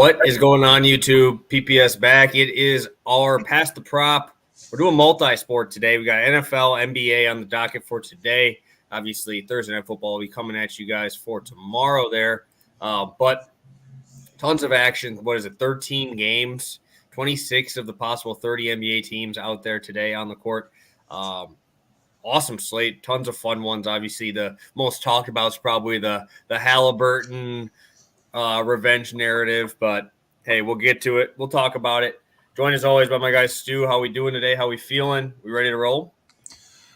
What is going on, YouTube? PPS back. It is our Past the Prop. We're doing multi-sport today. We got NFL, NBA on the docket for today. Obviously, Thursday Night Football will be coming at you guys for tomorrow there. But tons of action. What is it, 13 games? 26 of the possible 30 NBA teams out there today on the court. Awesome slate. Tons of fun ones. Obviously, the most talked about is probably the Halliburton revenge narrative, but hey, we'll get to it. We'll talk about it. Joined as always by my guy Stu. How we doing today? How we feeling? We ready to roll?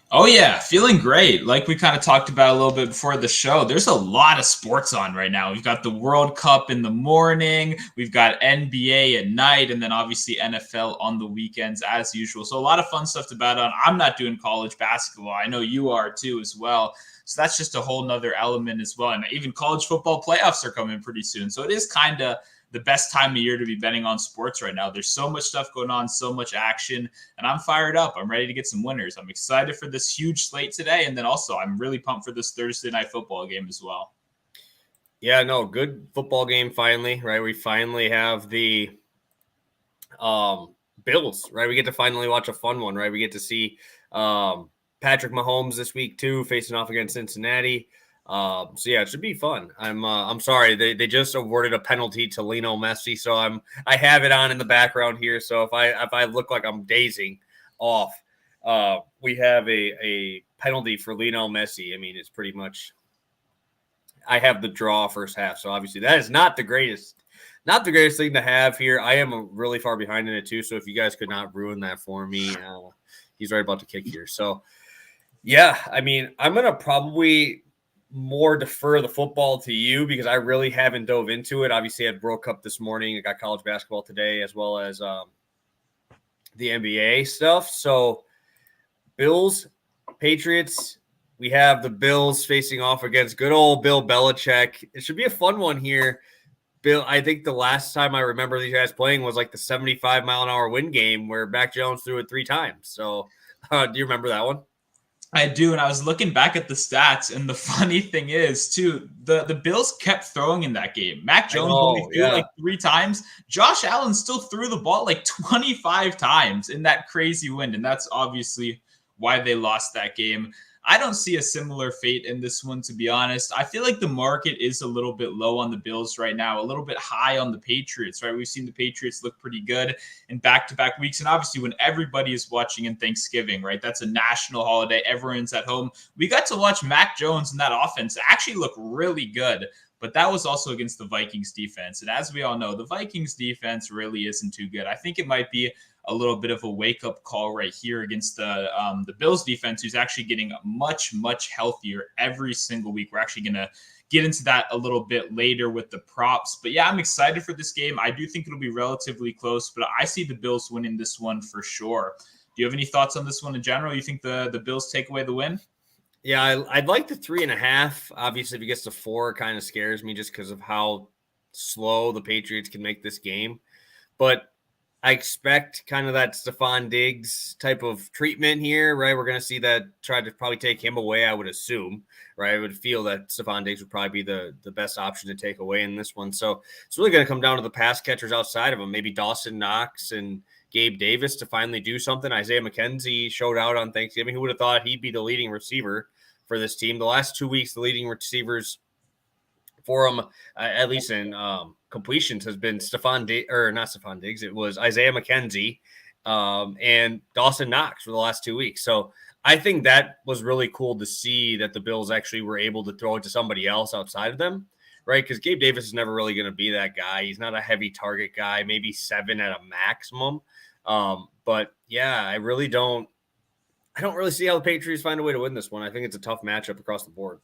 Oh yeah, feeling great. Like we kind of talked about a little bit before the show, there's a lot of sports on right now. We've got the World Cup in the morning, we've got NBA at night, and then obviously NFL on the weekends as usual. So a lot of fun stuff to bet on. I'm not doing college basketball. I know you are too as well. So that's just a whole nother element as well. And even college football playoffs are coming pretty soon. So it is kind of the best time of year to be betting on sports right now. There's so much stuff going on, so much action, and I'm fired up. I'm ready to get some winners. I'm excited for this huge slate today. And then also I'm really pumped for this Thursday night football game as well. Yeah, no, good football game finally, right? We finally have the Bills, right? We get to finally watch a fun one, right? We get to see Patrick Mahomes this week too, facing off against Cincinnati. So yeah, it should be fun. I'm sorry they just awarded a penalty to Lionel Messi, so I have it on in the background here. So if I look like I'm dazing off, we have a penalty for Lionel Messi. I mean, it's pretty much. I have the draw first half, so obviously that is not the greatest thing to have here. I am really far behind in it too, so if you guys could not ruin that for me, he's right about to kick here. So. Yeah, I mean, I'm going to probably more defer the football to you because I really haven't dove into it. Obviously, I had World Cup this morning. I got college basketball today as well as the NBA stuff. So, Bills, Patriots, we have the Bills facing off against good old Bill Belichick. It should be a fun one here. Bill, I think the last time I remember these guys playing was like the 75-mile-an-hour wind game where Mac Jones threw it 3 times. So, do you remember that one? I do, and I was looking back at the stats, and the funny thing is, too, the Bills kept throwing in that game. Mac Jones only threw like 3 times. Josh Allen still threw the ball like 25 times in that crazy wind, and that's obviously why they lost that game. I don't see a similar fate in this one, to be honest. I feel like the market is a little bit low on the Bills right now, a little bit high on the Patriots, right? We've seen the Patriots look pretty good in back-to-back weeks. And obviously when everybody is watching in Thanksgiving, right? That's a national holiday. Everyone's at home. We got to watch Mac Jones and that offense actually look really good. But that was also against the Vikings defense. And as we all know, the Vikings defense really isn't too good. I think it might be a little bit of a wake-up call right here against the Bills defense, who's actually getting much, much healthier every single week. We're actually going to get into that a little bit later with the props. But yeah, I'm excited for this game. I do think it'll be relatively close, but I see the Bills winning this one for sure. Do you have any thoughts on this one in general? You think the Bills take away the win? Yeah, I'd like the 3.5. Obviously, if it gets to 4, it kind of scares me just because of how slow the Patriots can make this game. But I expect kind of that Stephon Diggs type of treatment here, right? We're going to see that try to probably take him away, I would assume, right? I would feel that Stephon Diggs would probably be the best option to take away in this one. So it's really going to come down to the pass catchers outside of him, maybe Dawson Knox and Gabe Davis to finally do something. Isaiah McKenzie showed out on Thanksgiving. Who would have thought he'd be the leading receiver for this team? The last 2 weeks, the leading receivers for him, at least in completions, has been not Stephon Diggs. It was Isaiah McKenzie and Dawson Knox for the last 2 weeks. So I think that was really cool to see that the Bills actually were able to throw it to somebody else outside of them, right? Because Gabe Davis is never really going to be that guy. He's not a heavy target guy, maybe 7 at a maximum. But yeah, I don't really see how the Patriots find a way to win this one. I think it's a tough matchup across the board.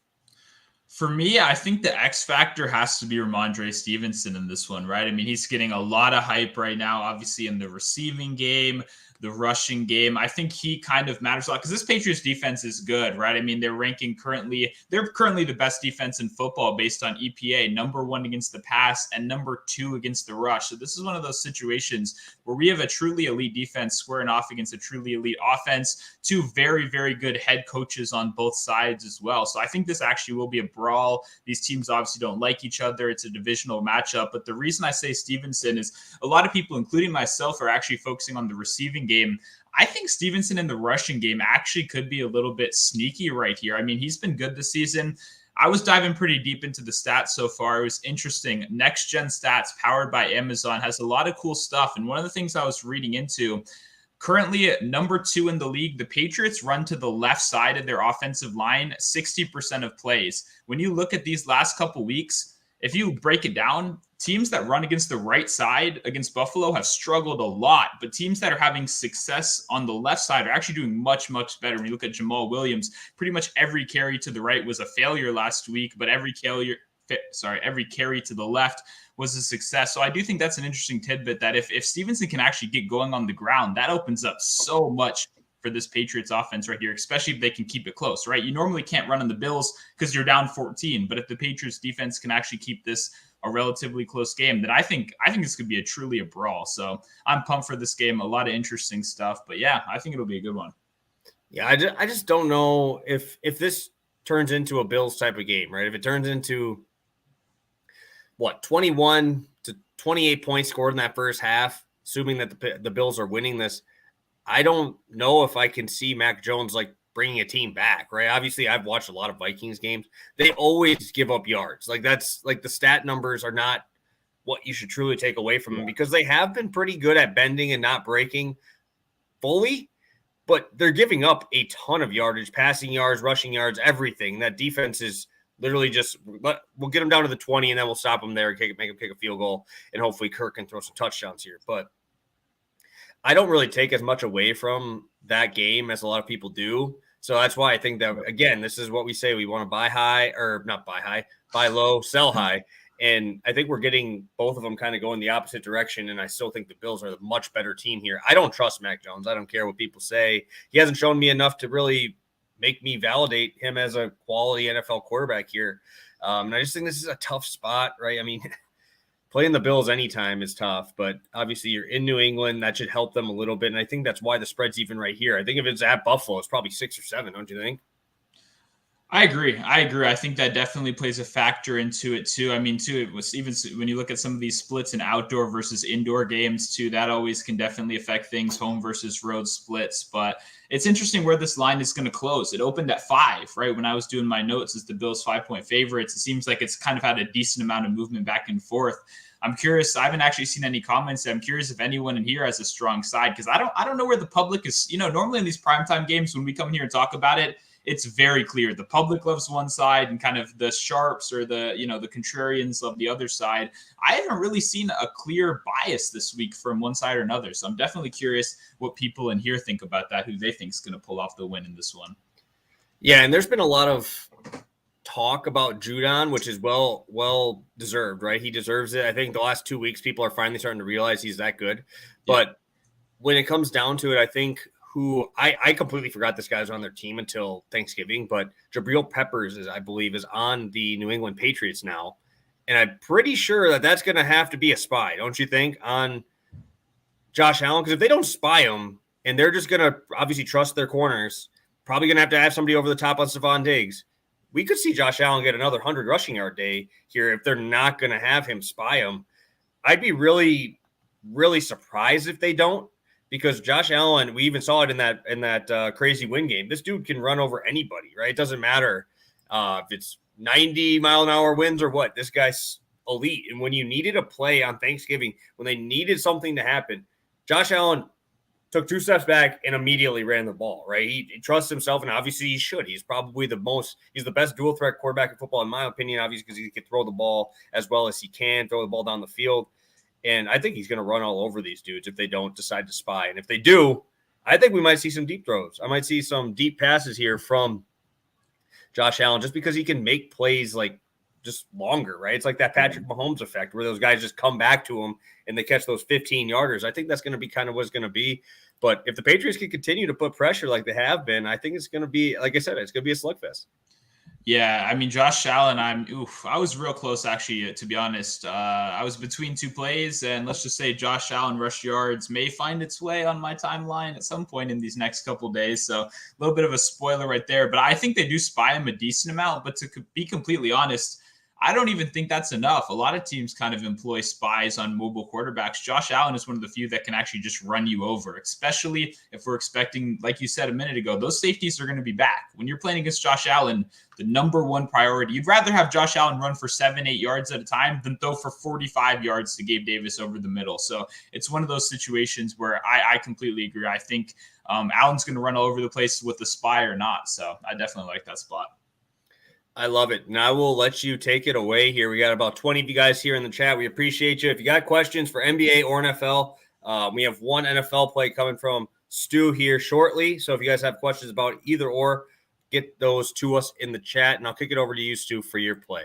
For me, I think the X factor has to be Ramondre Stevenson in this one, right? I mean, he's getting a lot of hype right now, obviously in the receiving game. the rushing game. I think he kind of matters a lot because this Patriots defense is good, right? I mean, they're currently the best defense in football based on EPA, number 1 against the pass and number 2 against the rush. So this is one of those situations where we have a truly elite defense squaring off against a truly elite offense, 2 very, very good head coaches on both sides as well. So I think this actually will be a brawl. These teams obviously don't like each other. It's a divisional matchup. But the reason I say Stevenson is a lot of people, including myself, are actually focusing on the receiving game. I think Stevenson in the rushing game actually could be a little bit sneaky right here. I mean, he's been good this season. I was diving pretty deep into the stats so far. It was interesting. Next Gen Stats, powered by Amazon, has a lot of cool stuff. And one of the things I was reading into, currently at number 2 in the league, the Patriots run to the left side of their offensive line 60% of plays. When you look at these last couple weeks, if you break it down, teams that run against the right side against Buffalo have struggled a lot, but teams that are having success on the left side are actually doing much, much better. When you look at Jamal Williams, pretty much every carry to the right was a failure last week, but every carry to the left was a success. So I do think that's an interesting tidbit that if Stevenson can actually get going on the ground, that opens up so much for this Patriots offense right here, especially if they can keep it close, right? You normally can't run on the Bills because you're down 14, but if the Patriots defense can actually keep this a relatively close game, then I think this could be truly a brawl. So I'm pumped for this game. A lot of interesting stuff, but yeah, I think it'll be a good one. Yeah, I just don't know if this turns into a Bills type of game, right? If it turns into 21 to 28 points scored in that first half, assuming that the Bills are winning this, I don't know if I can see Mac Jones like bringing a team back, right? Obviously, I've watched a lot of Vikings games. They always give up yards. Like that's like the stat numbers are not what you should truly take away from them because they have been pretty good at bending and not breaking fully, but they're giving up a ton of yardage, passing yards, rushing yards, everything. That defense is literally just we'll get them down to the 20 and then we'll stop them there and make them kick a field goal, and hopefully Kirk can throw some touchdowns here. But I don't really take as much away from that game as a lot of people do. So that's why I think that, again, this is what we say. We want to buy high or not buy high, buy low, sell high. And I think we're getting both of them kind of going the opposite direction. And I still think the Bills are the much better team here. I don't trust Mac Jones. I don't care what people say. He hasn't shown me enough to really make me validate him as a quality NFL quarterback here. And I just think this is a tough spot, right? I mean, playing the Bills anytime is tough, but obviously you're in New England. That should help them a little bit. And I think that's why the spread's even right here. I think if it's at Buffalo, it's probably 6 or 7, don't you think? I agree. I think that definitely plays a factor into it too. I mean, too, it was even when you look at some of these splits in outdoor versus indoor games too, that always can definitely affect things, home versus road splits. But it's interesting where this line is going to close. It opened at 5, right? When I was doing my notes as the Bills 5-point favorites, it seems like it's kind of had a decent amount of movement back and forth. I'm curious. I haven't actually seen any comments. I'm curious if anyone in here has a strong side because I don't know where the public is. You know, normally in these primetime games, when we come in here and talk about it, it's very clear. The public loves one side and kind of the sharps or the contrarians love the other side. I haven't really seen a clear bias this week from one side or another. So I'm definitely curious what people in here think about that, who they think is going to pull off the win in this one. Yeah, and there's been a lot of talk about Judon, which is well deserved, right? He deserves it. I think the last 2 weeks, people are finally starting to realize he's that good. But when it comes down to it, I think I completely forgot this guy's on their team until Thanksgiving, but Jabril Peppers I believe is on the New England Patriots now. And I'm pretty sure that that's going to have to be a spy, don't you think, on Josh Allen? Because if they don't spy him and they're just going to obviously trust their corners, probably going to have somebody over the top on Stephon Diggs, we could see Josh Allen get another 100 rushing yard day here if they're not going to have him spy him. I'd be really, really surprised if they don't. Because Josh Allen, we even saw it in that crazy win game. This dude can run over anybody, right? It doesn't matter if it's 90-mile-an-hour winds or what. This guy's elite. And when you needed a play on Thanksgiving, when they needed something to happen, Josh Allen took 2 steps back and immediately ran the ball, right? He trusts himself, and obviously he should. He's probably he's the best dual-threat quarterback in football, in my opinion, obviously, because he can throw the ball as well as he can, throw the ball down the field. And I think he's going to run all over these dudes if they don't decide to spy. And if they do, I think we might see some deep throws. I might see some deep passes here from Josh Allen just because he can make plays like just longer, right? It's like that Patrick Mahomes effect where those guys just come back to him and they catch those 15-yarders. I think that's going to be kind of what it's going to be. But if the Patriots can continue to put pressure like they have been, I think it's going to be, like I said, it's going to be a slugfest. Yeah, I mean, Josh Allen, I was real close, actually, to be honest. I was between two plays, and let's just say Josh Allen rush yards may find its way on my timeline at some point in these next couple days. So a little bit of a spoiler right there. But I think they do spy him a decent amount. But to be completely honest, I don't even think that's enough. A lot of teams kind of employ spies on mobile quarterbacks. Josh Allen is one of the few that can actually just run you over, especially if we're expecting, like you said a minute ago, those safeties are going to be back. When you're playing against Josh Allen, the number one priority, you'd rather have Josh Allen run for 7-8 yards at a time than throw for 45 yards to Gabe Davis over the middle. So it's one of those situations where I completely agree. I think Allen's going to run all over the place with the spy or not. So I definitely like that spot. I love it. And I will let you take it away here. We got about 20 of you guys here in the chat. We appreciate you. If you got questions for NBA or NFL, we have one NFL play coming from Stu here shortly. So if you guys have questions about either or, get those to us in the chat. And I'll kick it over to you, Stu, for your play.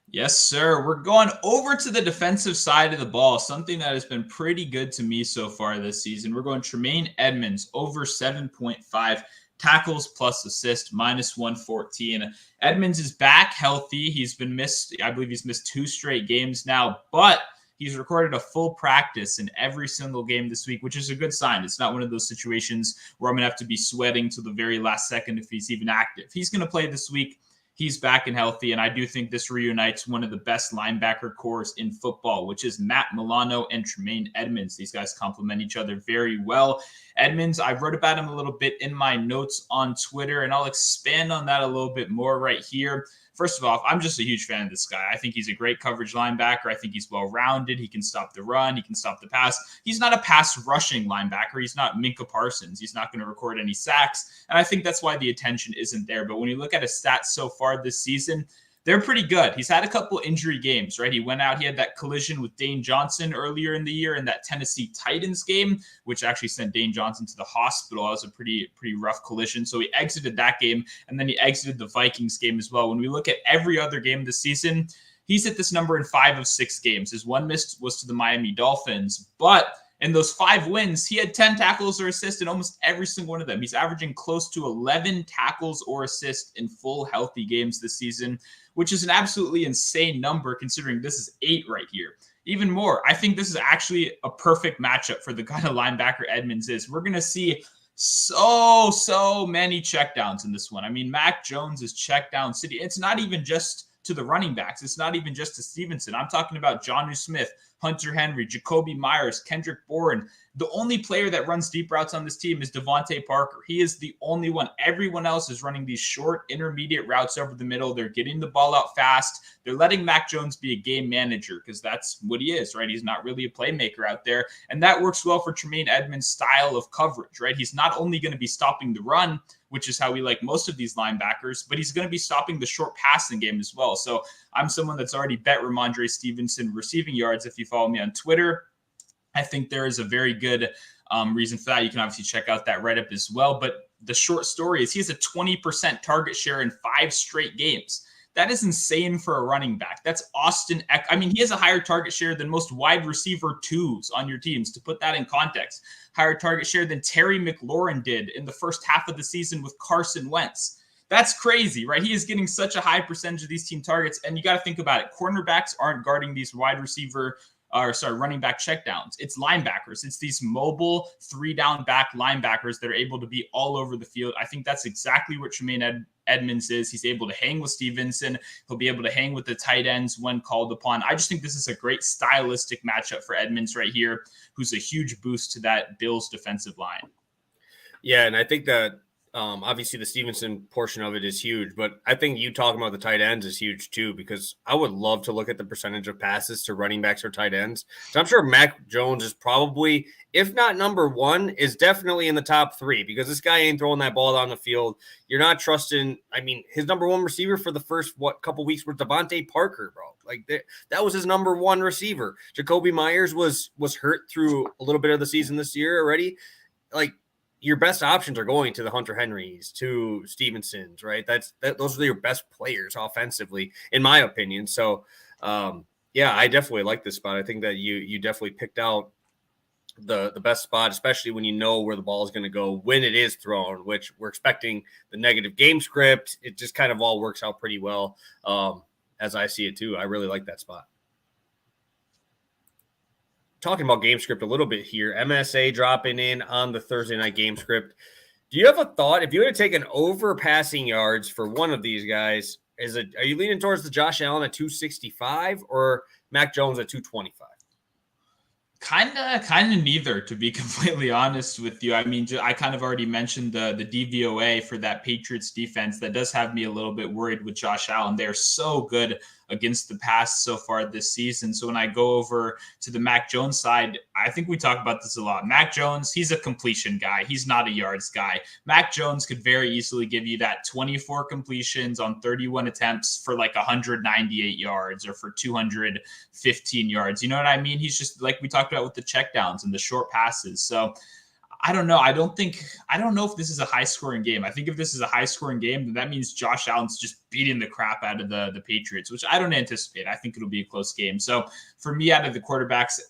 Yes, sir. We're going over to the defensive side of the ball, something that has been pretty good to me so far this season. We're going Tremaine Edmonds over 7.5. Tackles plus assist, minus 114. Edmonds is back healthy. He's been missed. I believe he's missed 2 straight games now, but he's recorded a full practice in every single game this week, which is a good sign. It's not one of those situations where I'm going to have to be sweating to the very last second if he's even active. He's going to play this week. He's back and healthy, and I do think this reunites one of the best linebacker cores in football, which is Matt Milano and Tremaine Edmonds. These guys complement each other very well. Edmonds, I wrote about him a little bit in my notes on Twitter, and I'll expand on that a little bit more right here. First of all, I'm just a huge fan of this guy. I think he's a great coverage linebacker. I think he's well-rounded. He can stop the run. He can stop the pass. He's not a pass-rushing linebacker. He's not Minka Parsons. He's not going to record any sacks, and I think that's why the attention isn't there. But when you look at his stats so far this season, they're pretty good. He's had a couple injury games, right? He went out, he had that collision with Dane Johnson earlier in the year in that Tennessee Titans game, which actually sent Dane Johnson to the hospital. That was a pretty rough collision. So he exited that game, and then he exited the Vikings game as well. When we look at every other game this season, he's hit this number in 5 of 6 games. His one miss was to the Miami Dolphins, but in those 5 wins, he had 10 tackles or assists in almost every single one of them. He's averaging close to 11 tackles or assists in full healthy games this season, which is an absolutely insane number considering this is 8 right here. Even more, I think this is actually a perfect matchup for the kind of linebacker Edmonds is. We're going to see so many checkdowns in this one. I mean, Mac Jones is checkdown city. It's not even just to the running backs. It's not even just to Stevenson. I'm talking about Jonnu Smith, Hunter Henry, Jacoby Myers, Kendrick Bourne. The only player that runs deep routes on this team is Devontae Parker. He is the only one. Everyone else is running these short, intermediate routes over the middle. They're getting the ball out fast. They're letting Mac Jones be a game manager because that's what he is, right? He's not really a playmaker out there. And that works well for Tremaine Edmonds' style of coverage, right? He's not only going to be stopping the run, which is how we like most of these linebackers, but he's going to be stopping the short passing game as well. So I'm someone that's already bet Ramondre Stevenson receiving yards. If you follow me on Twitter, I think there is a very good reason for that. You can obviously check out that write-up as well. But the short story is he has a 20% target share in 5 straight games. That is insane for a running back. That's Austin Eck. I mean, he has a higher target share than most wide receiver 2s on your teams. To put that in context, higher target share than Terry McLaurin did in the first half of the season with Carson Wentz. That's crazy, right? He is getting such a high percentage of these team targets. And you got to think about it. Cornerbacks aren't guarding these running back checkdowns. It's linebackers. It's these mobile 3-down back linebackers that are able to be all over the field. I think that's exactly what Tremaine Edmonds is. He's able to hang with Stevenson. He'll be able to hang with the tight ends when called upon. I just think this is a great stylistic matchup for Edmonds right here, who's a huge boost to that Bills defensive line. Yeah, and I think that obviously the Stevenson portion of it is huge, but I think you talking about the tight ends is huge too, because I would love to look at the percentage of passes to running backs or tight ends. So I'm sure Mac Jones is probably, if not number 1, is definitely in the top 3, because this guy ain't throwing that ball down the field. You're not trusting. I mean, his number 1 receiver for the first couple weeks was Devontae Parker, bro. Like that was his number 1 receiver. Jacoby Myers was hurt through a little bit of the season this year already. Like, your best options are going to the Hunter Henrys, to Stevensons, right? Those are your best players offensively, in my opinion. So, yeah, I definitely like this spot. I think that you definitely picked out the best spot, especially when you know where the ball is going to go when it is thrown, which we're expecting the negative game script. It just kind of all works out pretty well, as I see it too. I really like that spot. Talking about game script a little bit here, MSA dropping in on the Thursday night game script. Do you have a thought if you had to take an over passing yards for one of these guys? Are you leaning towards the Josh Allen at 265 or Mac Jones at 225? Kind of neither, to be completely honest with you. I mean, I kind of already mentioned the DVOA for that Patriots defense. That does have me a little bit worried with Josh Allen. They're so good against the pass so far this season. So when I go over to the Mac Jones side, I think we talk about this a lot. Mac Jones, he's a completion guy. He's not a yards guy. Mac Jones could very easily give you that 24 completions on 31 attempts for like 198 yards or for 215 yards. You know what I mean? He's just like we talked about with the checkdowns and the short passes. So I don't know. I don't know if this is a high scoring game. I think if this is a high scoring game, then that means Josh Allen's just beating the crap out of the Patriots, which I don't anticipate. I think it'll be a close game. So for me, out of the quarterbacks,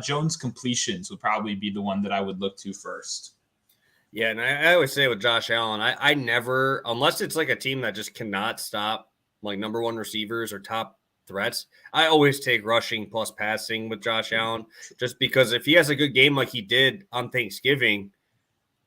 Jones completions would probably be the one that I would look to first. Yeah, and I always say with Josh Allen, I never, unless it's like a team that just cannot stop like number one receivers or top threats, I always take rushing plus passing with Josh Allen, just because if he has a good game like he did on Thanksgiving,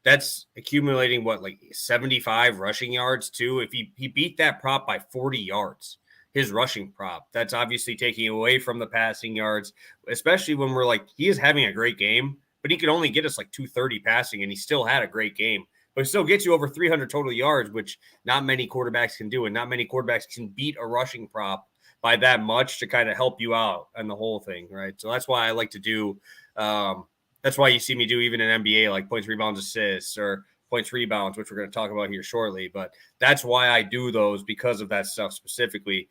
that's accumulating like 75 rushing yards too. If he beat that prop by 40 yards, his rushing prop, that's obviously taking away from the passing yards, especially when we're like, he is having a great game, but he could only get us like 230 passing and he still had a great game. But it still gets you over 300 total yards, which not many quarterbacks can do, and not many quarterbacks can beat a rushing prop by that much to kind of help you out on the whole thing, right? So that's why I like to do that's why you see me do even in NBA, like points, rebounds, assists, or points, rebounds, which we're going to talk about here shortly. But that's why I do those, because of that stuff specifically,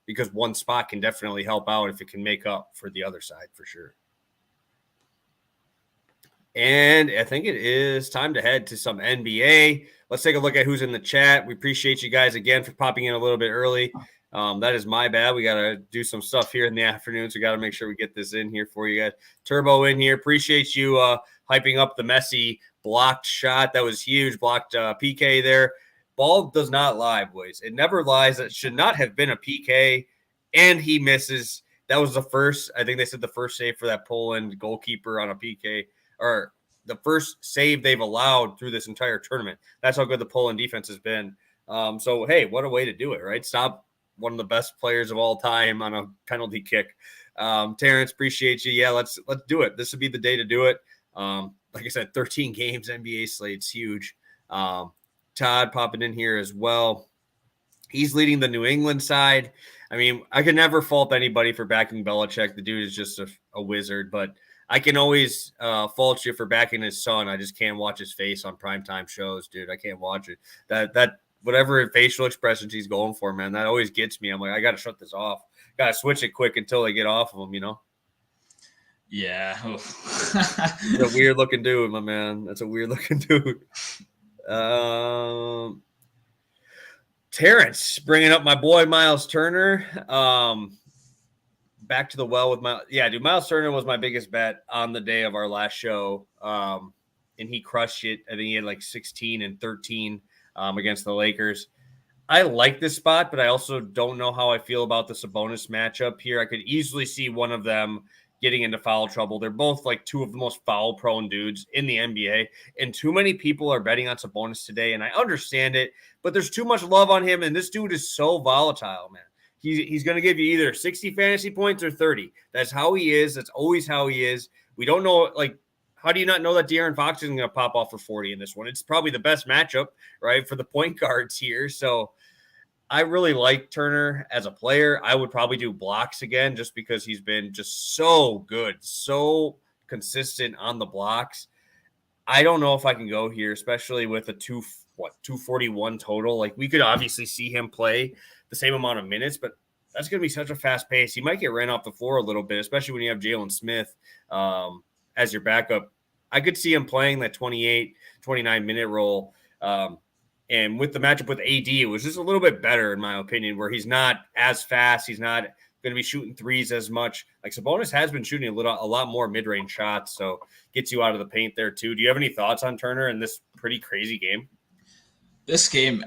because one spot can definitely help out if it can make up for the other side for sure. And I think it is time to head to some NBA. Let's take a look at who's in the chat. We appreciate you guys again for popping in a little bit early. That is my bad. We got to do some stuff here in the afternoon, so we got to make sure we get this in here for you guys. Turbo in here. Appreciate you hyping up the Messi blocked shot. That was huge. Blocked PK there. Ball does not lie, boys. It never lies. It should not have been a PK, and he misses. That was the first, I think they said the first save for that Poland goalkeeper on a PK, or the first save they've allowed through this entire tournament. That's how good the Poland defense has been. So, hey, what a way to do it, right? Stop one of the best players of all time on a penalty kick. Terrence, appreciate you. Yeah, let's do it. This would be the day to do it. Like I said, 13 games, NBA slate's huge. Todd popping in here as well. He's leading the New England side. I mean, I can never fault anybody for backing Belichick. The dude is just a wizard, but I can always fault you for backing his son. I just can't watch his face on primetime shows, dude. I can't watch it. That whatever facial expressions he's going for, man, that always gets me. I'm like, I got to shut this off. Got to switch it quick until they get off of him, you know? Yeah. It's a weird looking dude, my man. That's a weird looking dude. Terrence bringing up my boy Miles Turner. Back to the well with Miles Turner was my biggest bet on the day of our last show. And he crushed it. I think he had like 16 and 13 against the Lakers. I like this spot, but I also don't know how I feel about the Sabonis matchup here. I could easily see one of them getting into foul trouble. They're both like two of the most foul-prone dudes in the NBA, and too many people are betting on Sabonis today, and I understand it, but there's too much love on him, and this dude is so volatile, man. He's going to give you either 60 fantasy points or 30. That's how he is. That's always how he is. We don't know, like, how do you not know that De'Aaron Fox isn't going to pop off for 40 in this one? It's probably the best matchup, right, for the point guards here. So I really like Turner as a player. I would probably do blocks again just because he's been just so good, so consistent on the blocks. I don't know if I can go here, especially with a 241 total. Like, we could obviously see him play the same amount of minutes, but that's going to be such a fast pace. He might get ran off the floor a little bit, especially when you have Jalen Smith as your backup I could see him playing that 28, 29-minute role. And with the matchup with AD, it was just a little bit better, in my opinion, where he's not as fast. He's not going to be shooting threes as much. Like Sabonis has been shooting a lot more mid-range shots, so gets you out of the paint there too. Do you have any thoughts on Turner in this pretty crazy game? This game,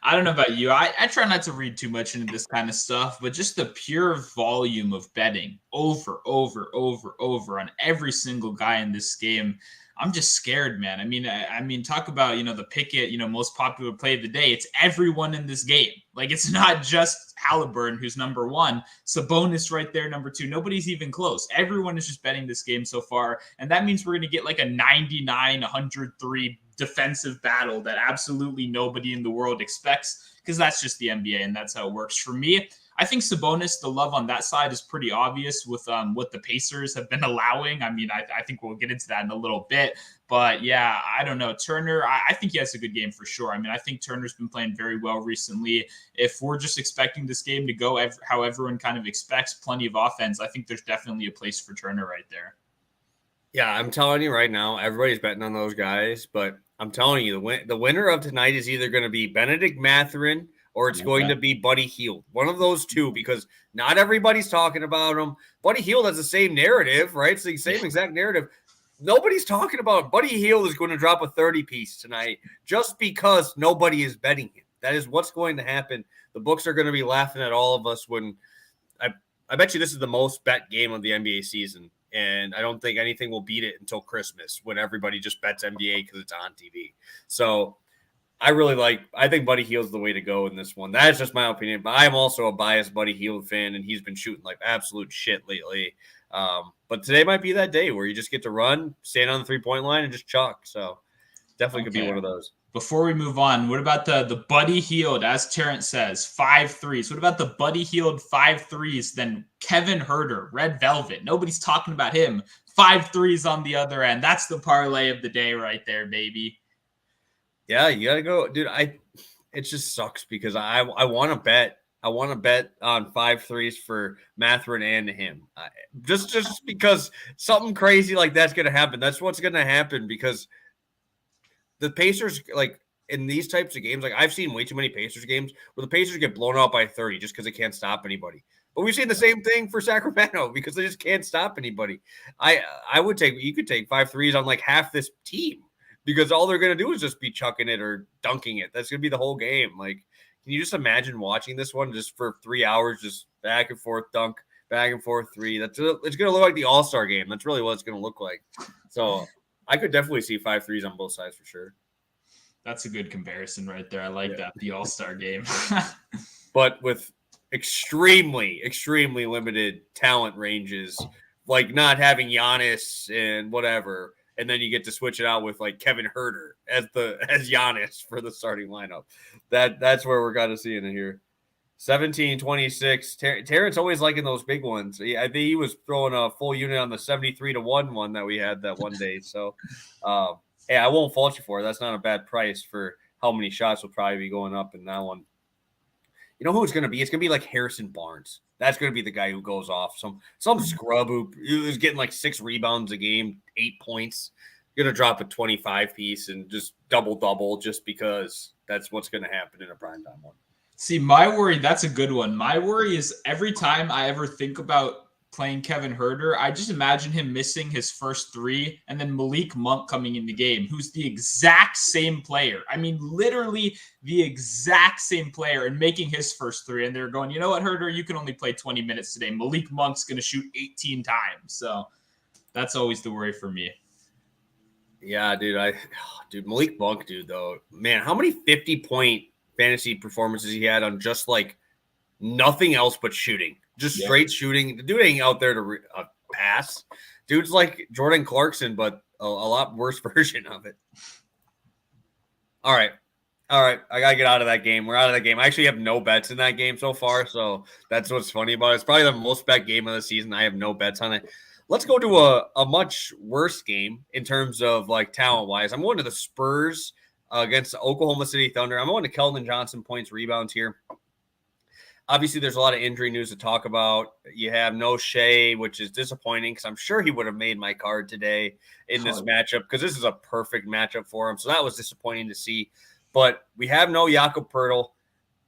I don't know about you. I try not to read too much into this kind of stuff, but just the pure volume of betting over on every single guy in this game. I'm just scared, man. I mean, talk about, the Pickett, most popular play of the day. It's everyone in this game. Like, it's not just Halliburton, who's number one. Sabonis right there, number two. Nobody's even close. Everyone is just betting this game so far. And that means we're going to get like a 99-103 defensive battle that absolutely nobody in the world expects, because that's just the NBA and that's how it works. For me, I think Sabonis, the love on that side is pretty obvious with what the Pacers have been allowing. I mean, I think we'll get into that in a little bit. But yeah, I don't know. Turner, I think he has a good game for sure. I mean, I think Turner's been playing very well recently. If we're just expecting this game to go how everyone kind of expects, plenty of offense, I think there's definitely a place for Turner right there. Yeah, I'm telling you right now, everybody's betting on those guys. But I'm telling you, the winner of tonight is either going to be Benedict Mathurin or it's going to be Buddy Hield. One of those two, because not everybody's talking about him. Buddy Hield has the same narrative, right? It's the same exact narrative. Nobody's talking about him. Buddy Hield is going to drop a 30-piece tonight just because nobody is betting him. That is what's going to happen. The books are going to be laughing at all of us when I bet you this is the most bet game of the NBA season. And I don't think anything will beat it until Christmas when everybody just bets NBA because it's on TV. So I think Buddy Hield's the way to go in this one. That is just my opinion, but I'm also a biased Buddy Hield fan, and he's been shooting like absolute shit lately. But today might be that day where you just get to run, stand on the 3-point line, and just chalk. So definitely could be one of those. Before we move on, what about the Buddy Hield, as Terrence says, 5 threes? What about the Buddy Hield 5 threes? Then Kevin Huerter, Red Velvet. Nobody's talking about him. 5 threes on the other end. That's the parlay of the day right there, baby. Yeah, you gotta go, dude. It just sucks because I want to bet. I want to bet on 5 threes for Mathurin and him. Just because something crazy like that's gonna happen. That's what's gonna happen because the Pacers, like in these types of games, like I've seen way too many Pacers games where the Pacers get blown out by 30 just because they can't stop anybody. But we've seen the same thing for Sacramento because they just can't stop anybody. You could take 5 threes on like half this team, because all they're going to do is just be chucking it or dunking it. That's going to be the whole game. Like, can you just imagine watching this one just for 3 hours, just back and forth dunk, back and forth three? It's going to look like the All-Star game. That's really what it's going to look like. So I could definitely see 5 threes on both sides for sure. That's a good comparison right there. I like that, the All-Star game. But with extremely, extremely limited talent ranges, like not having Giannis and whatever, and then you get to switch it out with like Kevin Huerter as Giannis for the starting lineup. That's where we're kind of seeing it here. 17-26. Terrence always liking those big ones. I think he was throwing a full unit on the 73-1 one that we had that one day. So, hey, I won't fault you for it. That's not a bad price for how many shots will probably be going up in that one. You know who it's going to be? It's going to be like Harrison Barnes. That's going to be the guy who goes off. Some scrub who is getting like 6 rebounds a game, 8 points. Going to drop a 25-piece and just double just because that's what's going to happen in a primetime one. See, my worry, that's a good one. My worry is every time I ever think about playing Kevin Huerter, I just imagine him missing his first 3 and then Malik Monk coming in the game, who's the exact same player. I mean, literally the exact same player, and making his first 3. And they're going, you know what, Huerter, you can only play 20 minutes today. Malik Monk's going to shoot 18 times. So that's always the worry for me. Yeah, dude. Malik Monk, dude, though, man, how many 50-point fantasy performances he had on just like nothing else but shooting, just straight shooting. The dude ain't out there to pass. Dude's like Jordan Clarkson, but a lot worse version of it. All right. I got to get out of that game. We're out of that game. I actually have no bets in that game so far. So that's what's funny about it. It's probably the most bet game of the season. I have no bets on it. Let's go to a much worse game in terms of like talent wise. I'm going to the Spurs against the Oklahoma City Thunder. I'm going to Keldon Johnson points rebounds here. Obviously, there's a lot of injury news to talk about. You have no Shea, which is disappointing because I'm sure he would have made my card today in this matchup because this is a perfect matchup for him. So that was disappointing to see. But we have no Jakob Poeltl.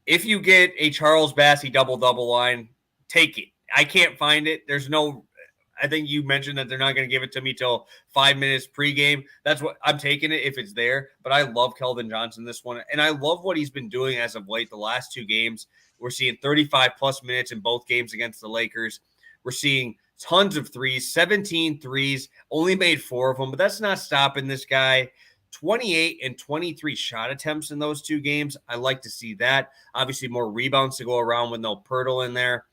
If you get a Charles Bassey double-double line, take it. I can't find it. There's no – I think you mentioned that they're not going to give it to me till 5 minutes pregame. That's what – I'm taking it if it's there. But I love Keldon Johnson this one. And I love what he's been doing as of late the last 2 games. We're seeing 35-plus minutes in both games against the Lakers. We're seeing tons of threes, 17 threes, only made 4 of them. But that's not stopping this guy. 28 and 23 shot attempts in those 2 games. I like to see that. Obviously, more rebounds to go around with no Poeltl in there.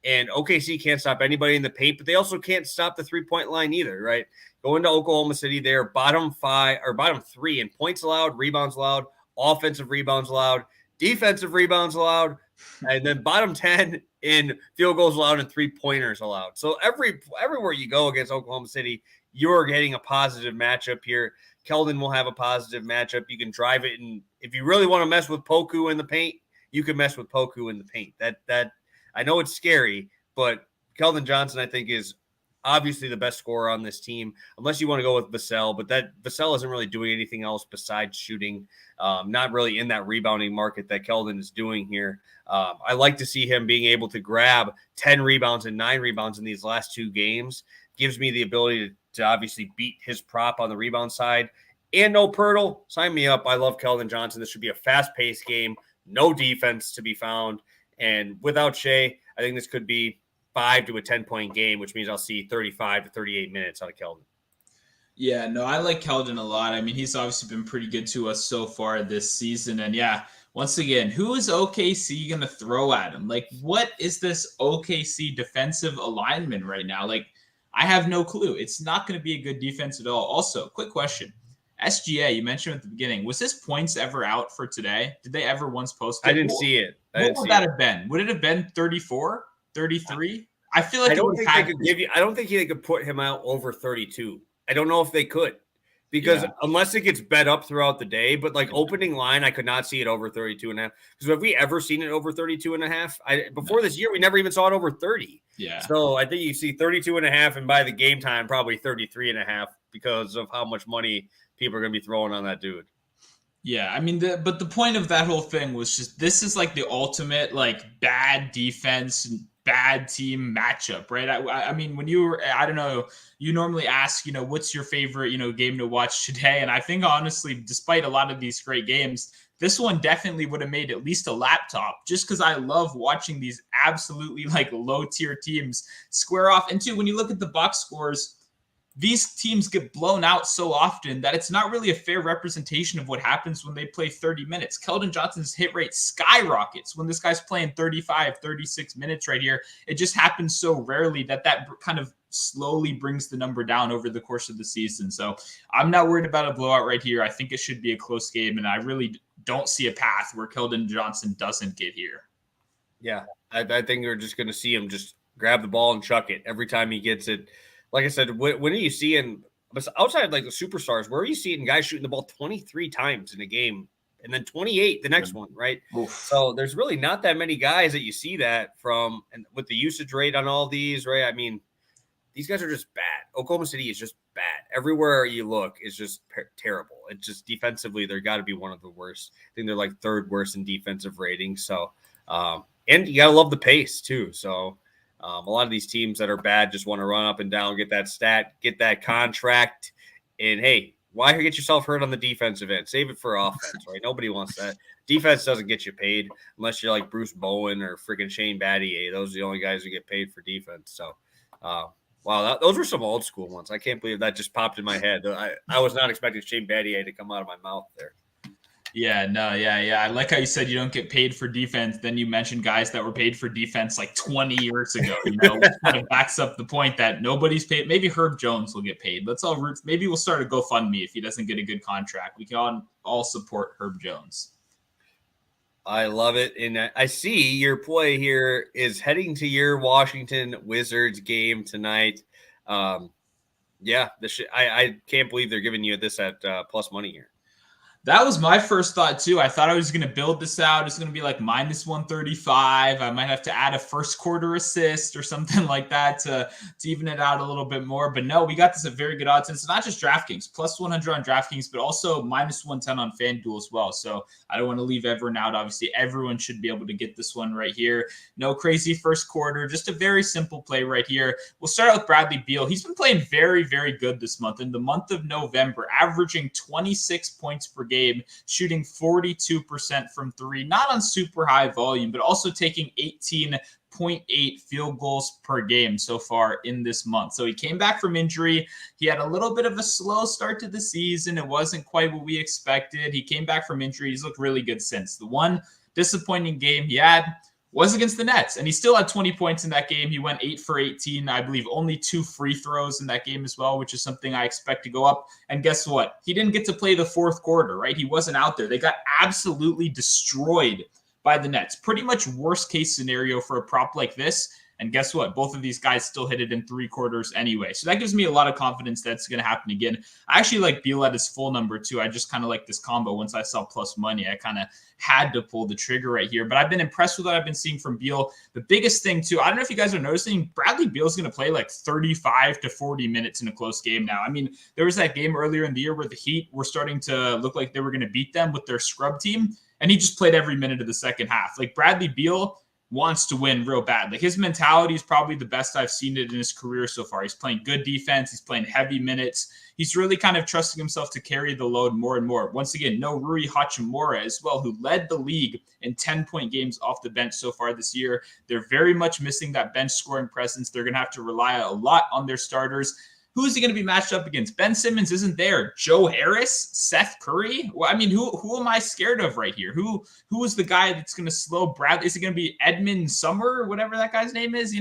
And OKC can't stop anybody in the paint, but they also can't stop the 3-point line either, right? Going to Oklahoma City, they're bottom 3 in points allowed, rebounds allowed, offensive rebounds allowed, defensive rebounds allowed, and then bottom 10 in field goals allowed and 3-pointers allowed. So everywhere you go against Oklahoma City, you're getting a positive matchup here. Keldon will have a positive matchup. You can drive it, and if you really want to mess with Poku in the paint, you can mess with Poku in the paint. That I know it's scary, but Keldon Johnson, I think, is obviously the best scorer on this team, unless you want to go with Vassell. But that Vassell isn't really doing anything else besides shooting. Not really in that rebounding market that Keldon is doing here. I like to see him being able to grab 10 rebounds and 9 rebounds in these last 2 games. Gives me the ability to obviously beat his prop on the rebound side. And no Poeltl, sign me up. I love Keldon Johnson. This should be a fast-paced game. No defense to be found. And without Shea, I think this could be 5 to a 10-point game, which means I'll see 35 to 38 minutes out of Keldon. Yeah, no, I like Keldon a lot. I mean, he's obviously been pretty good to us so far this season. And yeah, once again, who is OKC going to throw at him? Like, what is this OKC defensive alignment right now? Like, I have no clue. It's not going to be a good defense at all. Also, quick question. SGA, you mentioned at the beginning, was his points ever out for today? Did they ever once post it? I didn't see it. What would that have been? Would it have been 34, 33? I feel like I don't think they could give you. I don't think they could put him out over 32. I don't know if they could, because unless it gets bet up throughout the day, but like opening line, I could not see it over 32 and a half. Because have we ever seen it over 32 and a half? Before this year, we never even saw it over 30. Yeah. So I think you see 32 and a half, and by the game time, probably 33 and a half because of how much money people are going to be throwing on that dude. Yeah, I mean, but the point of that whole thing was just this is like the ultimate like bad defense and bad team matchup, right? I mean, when I don't know, you normally ask, what's your favorite, game to watch today? And I think honestly, despite a lot of these great games, this one definitely would have made at least a laptop just because I love watching these absolutely like low tier teams square off. And two, when you look at the box scores, these teams get blown out so often that it's not really a fair representation of what happens when they play 30 minutes. Keldon Johnson's hit rate skyrockets when this guy's playing 35, 36 minutes right here. It just happens so rarely that kind of slowly brings the number down over the course of the season. So I'm not worried about a blowout right here. I think it should be a close game, and I really don't see a path where Keldon Johnson doesn't get here. Yeah, I think we're just going to see him just grab the ball and chuck it every time he gets it. Like I said, when are you seeing outside like the superstars? Where are you seeing guys shooting the ball 23 times in a game and then 28 the next one, right? Oof. So there's really not that many guys that you see that from, and with the usage rate on all these, right? I mean, these guys are just bad. Oklahoma City is just bad. Everywhere you look is just terrible. It's just defensively, they're got to be one of the worst. I think they're like 3rd worst in defensive rating. So, and you got to love the pace too. So, a lot of these teams that are bad just want to run up and down, get that stat, get that contract. And hey, why get yourself hurt on the defensive end? Save it for offense, right? Nobody wants that. Defense doesn't get you paid unless you're like Bruce Bowen or freaking Shane Battier. Those are the only guys who get paid for defense. So, wow, those were some old school ones. I can't believe that just popped in my head. I was not expecting Shane Battier to come out of my mouth there. Yeah, no, yeah. I like how you said you don't get paid for defense. Then you mentioned guys that were paid for defense like 20 years ago. Which kind of backs up the point that nobody's paid. Maybe Herb Jones will get paid. Let's all root. Maybe we'll start a GoFundMe if he doesn't get a good contract. We can all support Herb Jones. I love it. And I see your play here is heading to your Washington Wizards game tonight. I can't believe they're giving you this at plus money here. That was my first thought too. I thought I was going to build this out. It's going to be like minus 135. I might have to add a first quarter assist or something like that to even it out a little bit more. But no, we got this at very good odds. And it's not just DraftKings, plus 100 on DraftKings, but also minus 110 on FanDuel as well. So I don't want to leave everyone out. Obviously, everyone should be able to get this one right here. No crazy first quarter, just a very simple play right here. We'll start out with Bradley Beal. He's been playing very, very good this month. In the month of November, averaging 26 points per game, shooting 42% from three, not on super high volume, but also taking 18.8 field goals per game so far in this month. So he came back from injury. He had a little bit of a slow start to the season. It wasn't quite what we expected. He came back from injury. He's looked really good since. The one disappointing game he had was against the Nets, and he still had 20 points in that game. He went 8 for 18, I believe only 2 free throws in that game as well, which is something I expect to go up. And guess what? He didn't get to play the fourth quarter, right? He wasn't out there. They got absolutely destroyed by the Nets. Pretty much worst case scenario for a prop like this. And guess what? Both of these guys still hit it in 3 quarters anyway. So that gives me a lot of confidence that's going to happen again. I actually like Beal at his full number too. I just kind of like this combo. Once I saw plus money, I kind of had to pull the trigger right here. But I've been impressed with what I've been seeing from Beal. The biggest thing too, I don't know if you guys are noticing, Bradley Beal's going to play like 35 to 40 minutes in a close game now. I mean, there was that game earlier in the year where the Heat were starting to look like they were going to beat them with their scrub team. And he just played every minute of the second half. Like Bradley Beal wants to win real bad. Like his mentality is probably the best I've seen it in his career so far. He's playing good defense. He's playing heavy minutes. He's really kind of trusting himself to carry the load more and more. Once again, no Rui Hachimura as well, who led the league in 10-point games off the bench so far this year. They're very much missing that bench scoring presence. They're going to have to rely a lot on their starters. Who is he going to be matched up against? Ben Simmons isn't there. Joe Harris, Seth Curry. Well, I mean, who am I scared of right here? Who is the guy that's going to slow Bradley? Is it going to be Edmund Sumner, whatever that guy's name is?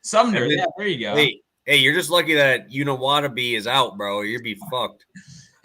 Sumner. Yeah, there you go. Hey, you're just lucky that Wannabe is out, bro. You'd be fucked.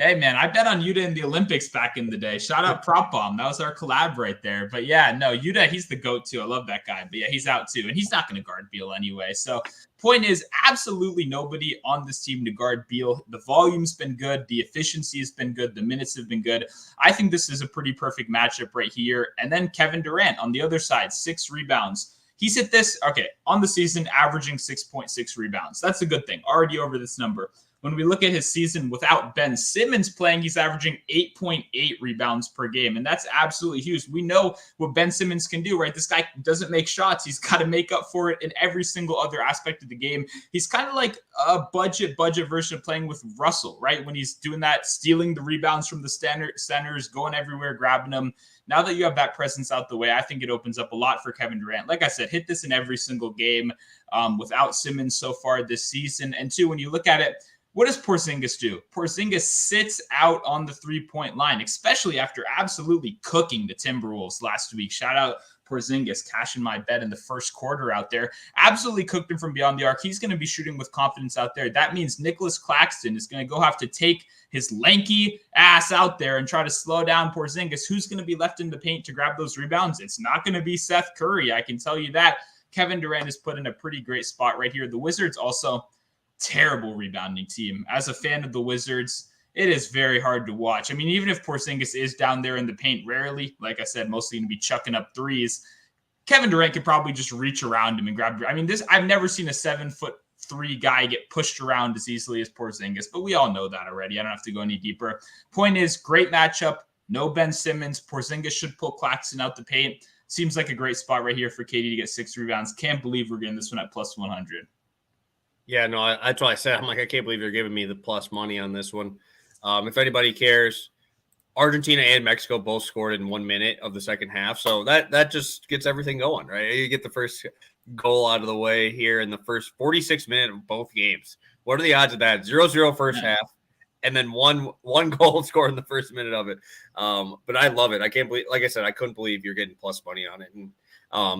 Hey, man, I bet on Yuta in the Olympics back in the day. Shout out Prop Bomb. That was our collab right there. But yeah, no, Yuta, he's the GOAT too. I love that guy. But yeah, he's out too. And he's not going to guard Beal anyway. So point is, absolutely nobody on this team to guard Beal. The volume's been good. The efficiency has been good. The minutes have been good. I think this is a pretty perfect matchup right here. And then Kevin Durant on the other side, 6 rebounds. He's hit this, on the season, averaging 6.6 rebounds. That's a good thing. Already over this number. When we look at his season without Ben Simmons playing, he's averaging 8.8 rebounds per game. And that's absolutely huge. We know what Ben Simmons can do, right? This guy doesn't make shots. He's got to make up for it in every single other aspect of the game. He's kind of like a budget version of playing with Russell, right? When he's doing that, stealing the rebounds from the centers, going everywhere, grabbing them. Now that you have that presence out the way, I think it opens up a lot for Kevin Durant. Like I said, hit this in every single game without Simmons so far this season. And two, when you look at it, what does Porzingis do? Porzingis sits out on the three-point line, especially after absolutely cooking the Timberwolves last week. Shout out Porzingis, cashing my bet in the first quarter out there. Absolutely cooked him from beyond the arc. He's going to be shooting with confidence out there. That means Nicholas Claxton is going to have to take his lanky ass out there and try to slow down Porzingis. Who's going to be left in the paint to grab those rebounds? It's not going to be Seth Curry. I can tell you that. Kevin Durant is put in a pretty great spot right here. The Wizards also terrible rebounding team. As a fan of the Wizards, it is very hard to watch. I mean, even if Porzingis is down there in the paint rarely, like I said, mostly going to be chucking up threes, Kevin Durant could probably just reach around him and grab. I mean, I've never seen a 7'3" guy get pushed around as easily as Porzingis, but we all know that already. I don't have to go any deeper. Point is, great matchup. No Ben Simmons. Porzingis should pull Claxton out the paint. Seems like a great spot right here for KD to get 6 rebounds. Can't believe we're getting this one at plus 100. Yeah, no, that's why I said, I'm like, I can't believe you're giving me the plus money on this one. If anybody cares, Argentina and Mexico both scored in 1 minute of the second half. So that just gets everything going, right? You get the first goal out of the way here in the first 46 minutes of both games. What are the odds of that? 0-0 first half, and then one goal scored in the first minute of it. But I love it. I can't believe, like I said, I couldn't believe you're getting plus money on it. And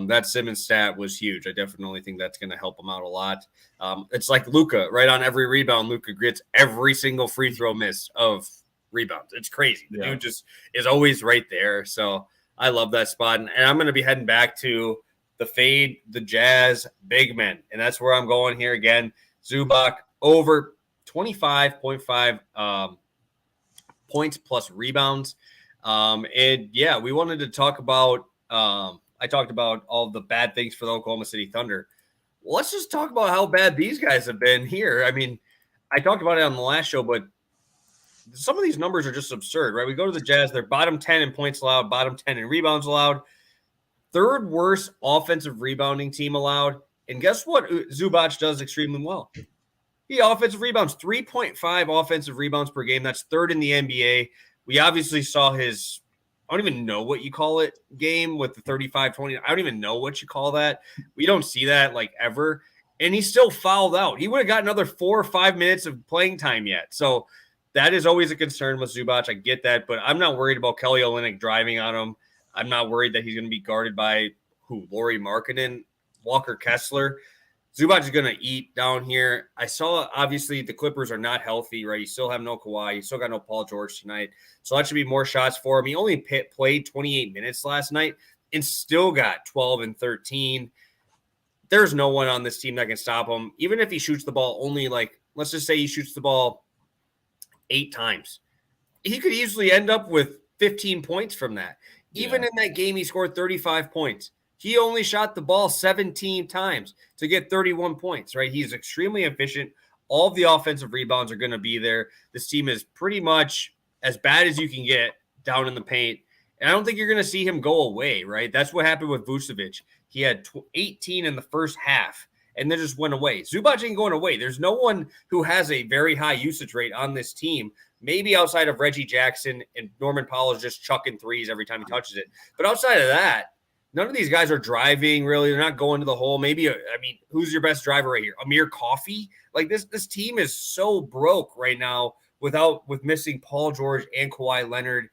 that Simmons stat was huge. I definitely think that's going to help him out a lot. It's like Luka, right on every rebound. Luka gets every single free throw miss of rebounds. It's crazy. The dude just is always right there. So I love that spot. And I'm going to be heading back to the fade, the Jazz big men. And that's where I'm going here again. Zubac over 25.5 points plus rebounds. And yeah, we wanted to talk about, I talked about all the bad things for the Oklahoma City Thunder. Well, let's just talk about how bad these guys have been here. I mean, I talked about it on the last show, but some of these numbers are just absurd, right? We go to the Jazz, they're bottom 10 in points allowed, bottom 10 in rebounds allowed, third worst offensive rebounding team allowed. And guess what Zubac does extremely well? He offensive rebounds, 3.5 offensive rebounds per game. That's third in the NBA. We obviously saw his, I don't even know what you call it, game with the 35-20. I don't even know what you call that. We don't see that like ever. And he still fouled out. He would have got another 4 or 5 minutes of playing time yet. So that is always a concern with Zubac. I get that, but I'm not worried about Kelly Olynyk driving on him. I'm not worried that he's going to be guarded by Lauri Markkanen, Walker Kessler. Zubac is going to eat down here. I saw, obviously, the Clippers are not healthy, right? You still have no Kawhi. You still got no Paul George tonight. So that should be more shots for him. He only played 28 minutes last night and still got 12 and 13. There's no one on this team that can stop him. Even if he shoots the ball only, like, let's just say he shoots the ball 8 times. He could easily end up with 15 points from that. Even in that game, he scored 35 points. He only shot the ball 17 times to get 31 points, right? He's extremely efficient. All of the offensive rebounds are going to be there. This team is pretty much as bad as you can get down in the paint. And I don't think you're going to see him go away, right? That's what happened with Vucevic. He had 18 in the first half and then just went away. Zubac ain't going away. There's no one who has a very high usage rate on this team, maybe outside of Reggie Jackson, and Norman Powell is just chucking threes every time he touches it. But outside of that, none of these guys are driving, really. They're not going to the hole. Maybe, who's your best driver right here? Amir Coffey? Like, this team is so broke right now with missing Paul George and Kawhi Leonard.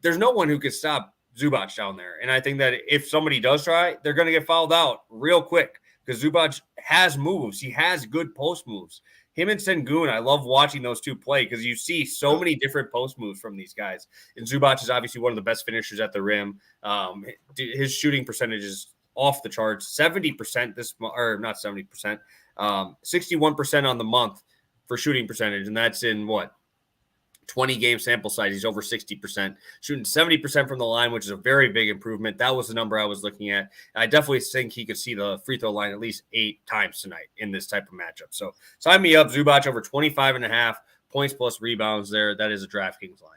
There's no one who could stop Zubac down there. And I think that if somebody does try, they're going to get fouled out real quick because Zubac has moves. He has good post moves. Him and Sengun, I love watching those two play because you see so many different post moves from these guys. And Zubac is obviously one of the best finishers at the rim. His shooting percentage is off the charts, 70% not 70%, 61% on the month for shooting percentage. And that's in 20 game sample size. He's over 60%, shooting 70% from the line, which is a very big improvement. That was the number I was looking at. I definitely think he could see the free throw line at least 8 times tonight in this type of matchup. So sign me up. Zubac over 25.5 points plus rebounds there. That is a DraftKings line.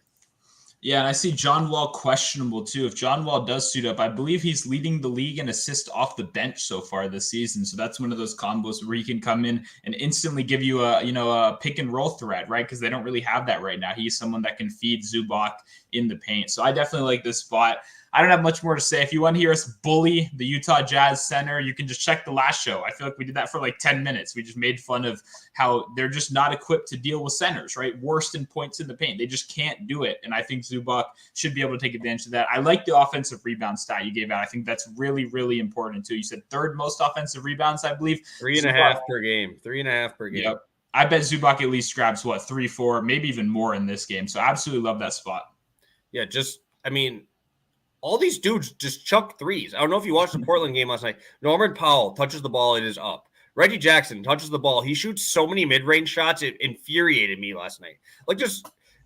Yeah, and I see John Wall questionable too. If John Wall does suit up, I believe he's leading the league in assists off the bench so far this season. So that's one of those combos where he can come in and instantly give you a pick and roll threat, right? Because they don't really have that right now. He's someone that can feed Zubac in the paint. So I definitely like this spot. I don't have much more to say. If you want to hear us bully the Utah Jazz center, you can just check the last show. I feel like we did that for like 10 minutes. We just made fun of how they're just not equipped to deal with centers, right? Worst in points in the paint. They just can't do it. And I think Zubac should be able to take advantage of that. I like the offensive rebound stat you gave out. I think that's really, really important too. You said third most offensive rebounds, I believe. 3.5 per game. 3.5 per game. Yep. I bet Zubac at least grabs 3, 4, maybe even more in this game. So absolutely love that spot. Yeah, all these dudes just chuck threes. I don't know if you watched the Portland game last night. Norman Powell touches the ball. It is up. Reggie Jackson touches the ball. He shoots so many mid-range shots. It infuriated me last night.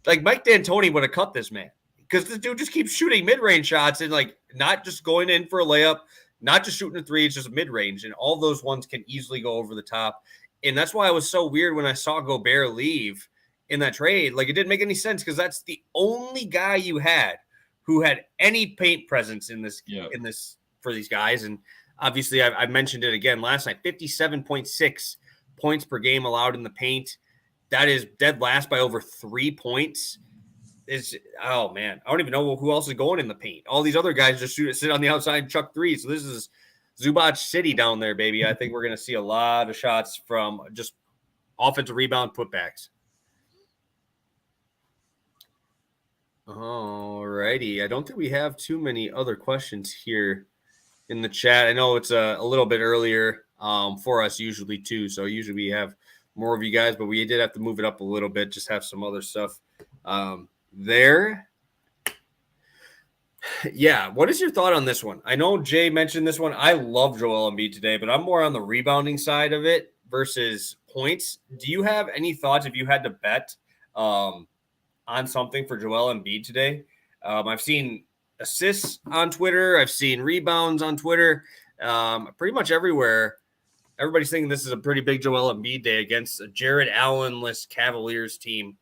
Like Mike D'Antoni would have cut this man because this dude just keeps shooting mid-range shots and not just going in for a layup, not just shooting a three. It's just mid-range. And all those ones can easily go over the top. And that's why it was so weird when I saw Gobert leave in that trade. Like, it didn't make any sense because that's the only guy you had who had any paint presence in this for these guys. And obviously I mentioned it again last night, 57.6 points per game allowed in the paint. That is dead last by over 3 points. Oh man, I don't even know who else is going in the paint. All these other guys just sit on the outside and chuck threes. So this is Zubac City down there, baby. I think we're going to see a lot of shots from just offensive rebound putbacks. All righty. I don't think we have too many other questions here in the chat. I know it's a little bit earlier for us usually too. So usually we have more of you guys, but we did have to move it up a little bit. Just have some other stuff there. Yeah. What is your thought on this one? I know Jay mentioned this one. I love Joel Embiid today, but I'm more on the rebounding side of it versus points. Do you have any thoughts if you had to bet on something for Joel Embiid today. I've seen assists on Twitter. I've seen rebounds on Twitter. Pretty much everywhere. Everybody's thinking this is a pretty big Joel Embiid day against a Jared Allen-less Cavaliers team.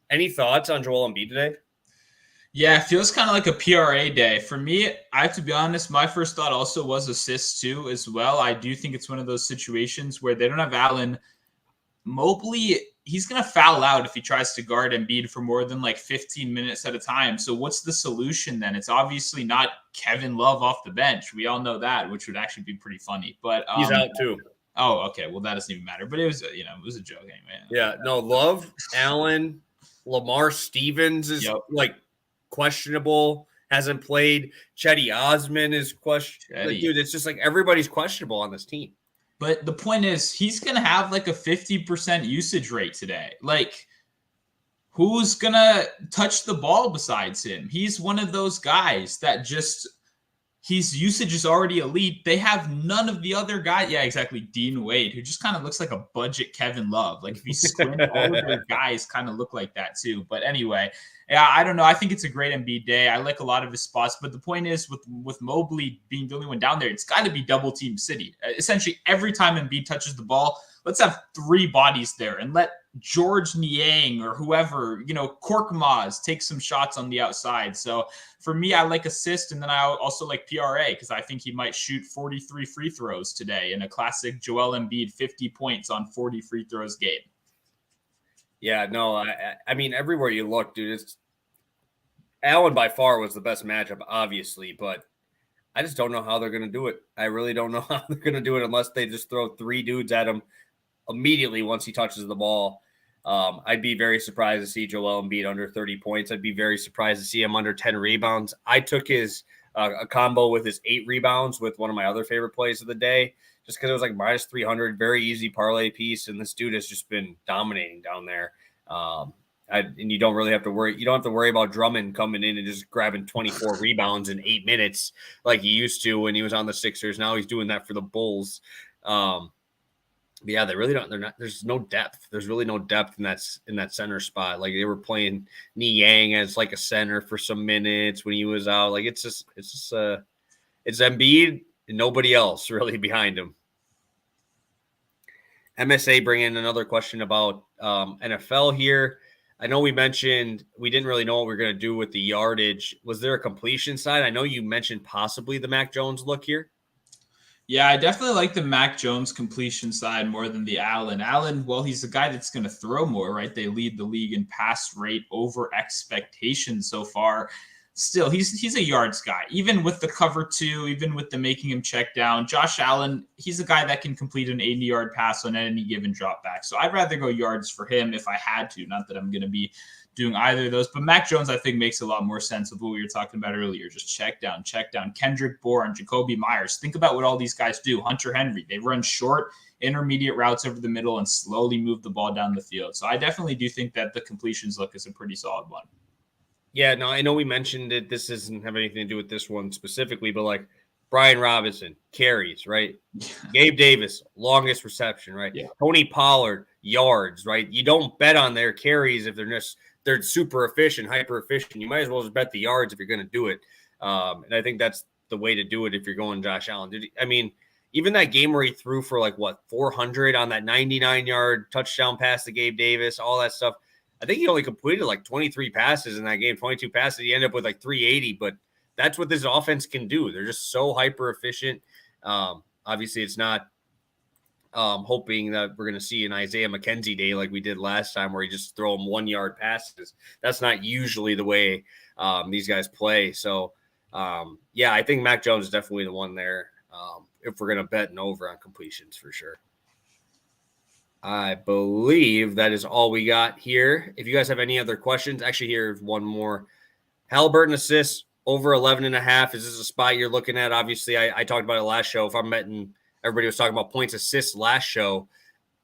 Any thoughts on Joel Embiid today? Yeah, it feels kind of like a PRA day. For me, I have to be honest, my first thought also was assists too as well. I do think it's one of those situations where they don't have Allen. Mobley, he's going to foul out if he tries to guard Embiid for more than like 15 minutes at a time. So what's the solution then? It's obviously not Kevin Love off the bench. We all know that, which would actually be pretty funny. But he's out too. Oh, okay. Well, that doesn't even matter. But it was, it was a joke anyway. Yeah, no, Love, Allen, Lamar Stevens is like questionable, hasn't played. Chetty Osman is questionable. Like, dude, it's just like everybody's questionable on this team. But the point is, he's going to have like a 50% usage rate today. Like, who's going to touch the ball besides him? He's one of those guys that just, his usage is already elite. They have none of the other guys. Yeah, exactly. Dean Wade, who just kind of looks like a budget Kevin Love. Like, if you squint, all of their guys kind of look like that too. But anyway, yeah, I don't know. I think it's a great Embiid day. I like a lot of his spots. But the point is, with Mobley being the only one down there, it's got to be double team city. Essentially, every time Embiid touches the ball, let's have 3 bodies there and let George Niang or whoever, Korkmaz take some shots on the outside. So for me, I like assist, and then I also like PRA because I think he might shoot 43 free throws today in a classic Joel Embiid 50 points on 40 free throws game. Yeah, no, I mean, everywhere you look, dude, Allen by far was the best matchup, obviously, but I just don't know how they're going to do it. I really don't know how they're going to do it unless they just throw 3 dudes at him immediately once he touches the ball. I'd be very surprised to see Joel Embiid under 30 points. I'd be very surprised to see him under 10 rebounds. I took his a combo with his 8 rebounds with one of my other favorite plays of the day, just because it was like minus 300, very easy parlay piece. And this dude has just been dominating down there. And you don't really have to worry. You don't have to worry about Drummond coming in and just grabbing 24 rebounds in 8 minutes like he used to when he was on the Sixers. Now he's doing that for the Bulls. But yeah, they really don't. They're not. There's no depth. There's really no depth in that center spot. Like they were playing Niang as like a center for some minutes when he was out. Like it's Embiid and nobody else really behind him. MSA bringing in another question about NFL here. I know we mentioned we didn't really know what we were going to do with the yardage. Was there a completion side? I know you mentioned possibly the Mac Jones look here. Yeah, I definitely like the Mac Jones completion side more than the Allen. Allen, well, he's the guy that's going to throw more, right? They lead the league in pass rate over expectations so far. Still, he's a yards guy. Even with the cover 2, even with the making him check down, Josh Allen, he's a guy that can complete an 80-yard pass on any given drop back. So I'd rather go yards for him if I had to. Not that I'm going to be doing either of those. But Mac Jones, I think, makes a lot more sense with what we were talking about earlier. Just check down. Kendrick Bourne, Jacoby Myers. Think about what all these guys do. Hunter Henry, they run short, intermediate routes over the middle and slowly move the ball down the field. So I definitely do think that the completions look is a pretty solid one. Yeah, no, I know we mentioned it. This doesn't have anything to do with this one specifically, but like Brian Robinson, carries, right? Gabe Davis, longest reception, right? Yeah. Tony Pollard, yards, right? You don't bet on their carries if they're super efficient, hyper efficient. You might as well just bet the yards if you're going to do it. And I think that's the way to do it if you're going Josh Allen. I mean, even that game where he threw for 400 on that 99-yard touchdown pass to Gabe Davis, all that stuff. I think he only completed 23 passes in that game, 22 passes. He ended up with 380, but that's what this offense can do. They're just so hyper efficient. Obviously, it's not hoping that we're going to see an Isaiah McKenzie day like we did last time where he just throw him 1-yard passes. That's not usually the way these guys play. So, yeah, I think Mac Jones is definitely the one there if we're going to bet an over on completions for sure. I believe that is all we got here. If you guys have any other questions, actually, here's one more. Halliburton assists over 11.5. Is this a spot you're looking at? Obviously, I talked about it last show. If I'm betting, everybody was talking about points assists last show.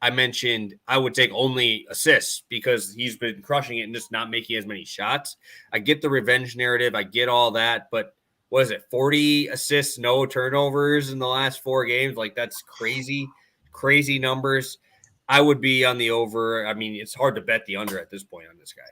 I mentioned I would take only assists because he's been crushing it and just not making as many shots. I get the revenge narrative. I get all that. But what is it? 40 assists, no turnovers in the last 4 games. That's crazy, crazy numbers. I would be on the over. I mean, it's hard to bet the under at this point on this guy.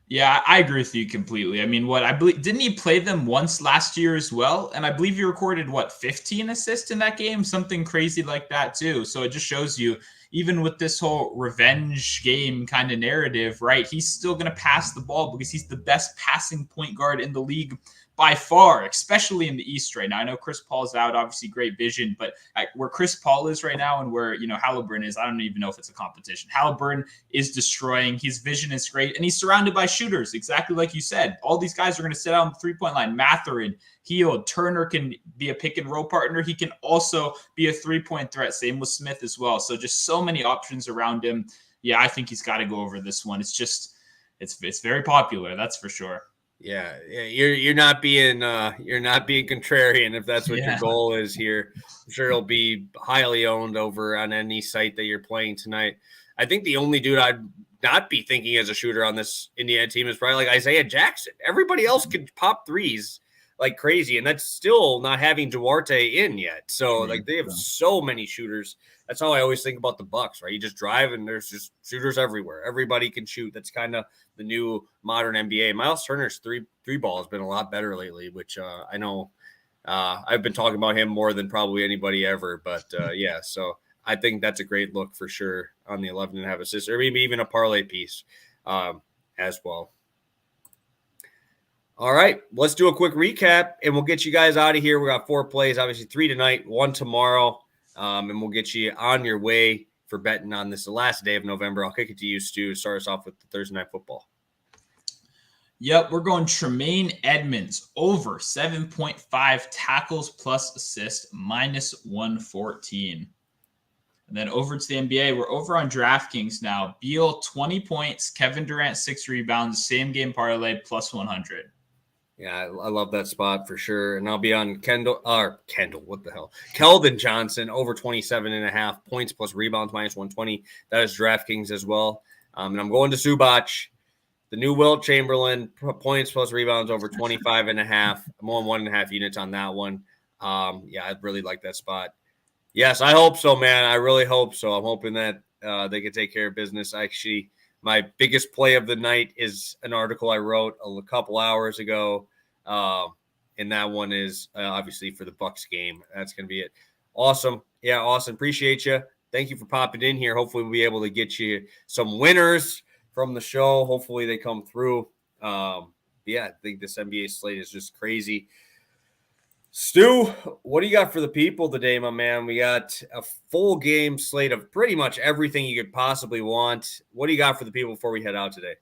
Yeah, I agree with you completely. I mean, I believe, didn't he play them once last year as well? And I believe he recorded 15 assists in that game, something crazy like that too. So it just shows you, even with this whole revenge game kind of narrative, right? He's still going to pass the ball because he's the best passing point guard in the league by far, especially in the East right now. I know Chris Paul's out, obviously great vision, but where Chris Paul is right now and where, Halliburton is, I don't even know if it's a competition. Halliburton is destroying. His vision is great, and he's surrounded by shooters, exactly like you said. All these guys are going to sit out on the three-point line. Mathurin, Hield, Turner can be a pick and roll partner. He can also be a three-point threat. Same with Smith as well. So just so many options around him. Yeah, I think he's got to go over this one. It's just, it's very popular, that's for sure. Yeah, you're not being contrarian if that's what your goal is here. I'm sure it'll be highly owned over on any site that you're playing tonight. I think the only dude I'd not be thinking as a shooter on this Indiana team is probably like Isaiah Jackson. Everybody else could pop threes like crazy, and that's still not having Duarte in yet. So like they have so many shooters. That's how I always think about the Bucks, right? You just drive and there's just shooters everywhere. Everybody can shoot. That's kind of the new modern NBA. Miles Turner's three ball has been a lot better lately, which I know I've been talking about him more than probably anybody ever. But yeah, so I think that's a great look for sure on the 11.5 assists, or maybe even a parlay piece as well. All right, let's do a quick recap, and we'll get you guys out of here. We got 4 plays, obviously 3 tonight, 1 tomorrow, and we'll get you on your way for betting on this, the last day of November. I'll kick it to you, Stu, to start us off with the Thursday Night Football. Yep, we're going Tremaine Edmonds over 7.5 tackles plus assist, minus 114. And then over to the NBA, we're over on DraftKings now. Beal, 20 points. Kevin Durant, 6 rebounds. Same game parlay, plus 100. Yeah, I love that spot for sure. And I'll be on what the hell? Keldon Johnson, over 27.5 points plus rebounds, minus 120. That is DraftKings as well. And I'm going to Zubac, the new Wilt Chamberlain, points plus rebounds over 25.5. I'm on 1.5 units on that one. Yeah, I really like that spot. Yes, I hope so, man. I really hope so. I'm hoping that they can take care of business. Actually, my biggest play of the night is an article I wrote a couple hours ago, and that one is obviously for the Bucks game. That's going to be it. Awesome. Yeah, awesome. Appreciate you. Thank you for popping in here. Hopefully we'll be able to get you some winners from the show. Hopefully they come through. Yeah, I think this NBA slate is just crazy. Stu, what do you got for the people today, my man? We got a full game slate of pretty much everything you could possibly want. What do you got for the people before we head out today?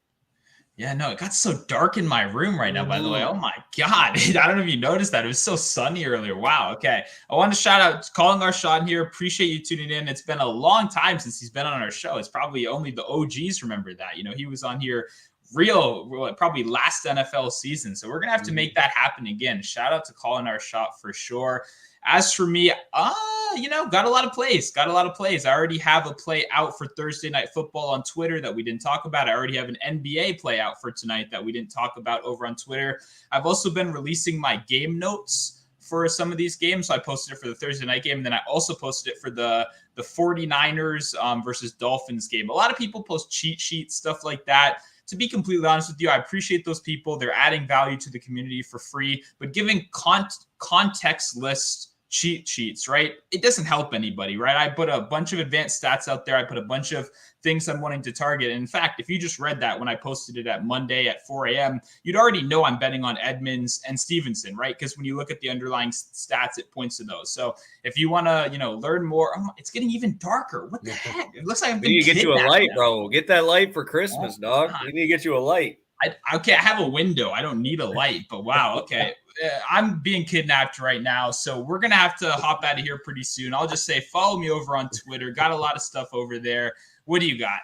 Yeah, no, it got so dark in my room right now, by the way. Oh, my God. I don't know if you noticed that. It was so sunny earlier. Wow. Okay. I want to shout out Calling Our Shot here. Appreciate you tuning in. It's been a long time since he's been on our show. It's probably only the OGs remember that. He was on here probably last NFL season. So we're going to have to make that happen again. Shout out to Calling Our Shot for sure. As for me, got a lot of plays. I already have a play out for Thursday Night Football on Twitter that we didn't talk about. I already have an NBA play out for tonight that we didn't talk about over on Twitter. I've also been releasing my game notes for some of these games. So I posted it for the Thursday night game, and then I also posted it for the 49ers versus Dolphins game. A lot of people post cheat sheets, stuff like that. To be completely honest with you, I appreciate those people. They're adding value to the community for free, but giving context-less cheat sheets, right? It doesn't help anybody, right? I put a bunch of advanced stats out there. I put a bunch of things I'm wanting to target. And in fact, if you just read that when I posted it at Monday at 4 a.m., you'd already know I'm betting on Edmonds and Stevenson, right? Because when you look at the underlying stats, it points to those. So if you want to, learn more, it's getting even darker. What the heck? It looks like we need to get you a light, bro. Get that light for Christmas, dog. We need to get you a light. I have a window. I don't need a light, but wow. Okay. I'm being kidnapped right now. So we're going to have to hop out of here pretty soon. I'll just say, follow me over on Twitter. Got a lot of stuff over there. What do you got?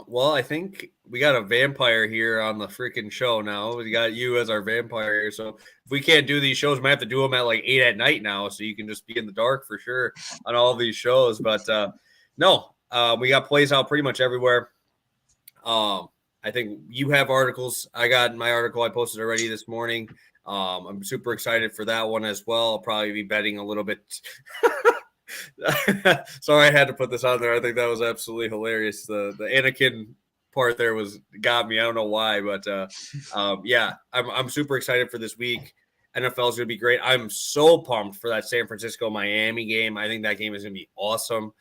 Well, I think we got a vampire here on the freaking show now. We got you as our vampire here. So if we can't do these shows, we might have to do them at like 8 at night now. So you can just be in the dark for sure on all these shows. But no, we got plays out pretty much everywhere. I think you have articles. I got my article I posted already this morning. I'm super excited for that one as well. I'll probably be betting a little bit. Sorry, I had to put this on there. I think that was absolutely hilarious. The Anakin part there got me. I don't know why, but yeah, I'm super excited for this week. NFL is going to be great. I'm so pumped for that San Francisco Miami game. I think that game is going to be awesome.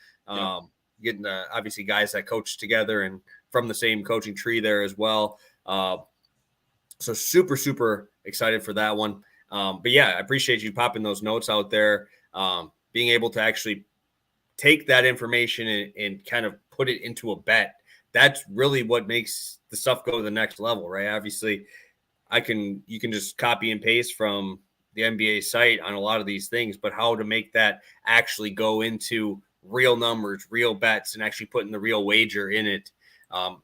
Getting obviously guys that coach together and from the same coaching tree there as well. So super excited for that one. But yeah, I appreciate you popping those notes out there. Being able to actually take that information and kind of put it into a bet. That's really what makes the stuff go to the next level, right? Obviously, you can just copy and paste from the NBA site on a lot of these things, but how to make that actually go into real numbers, real bets, and actually putting the real wager in it.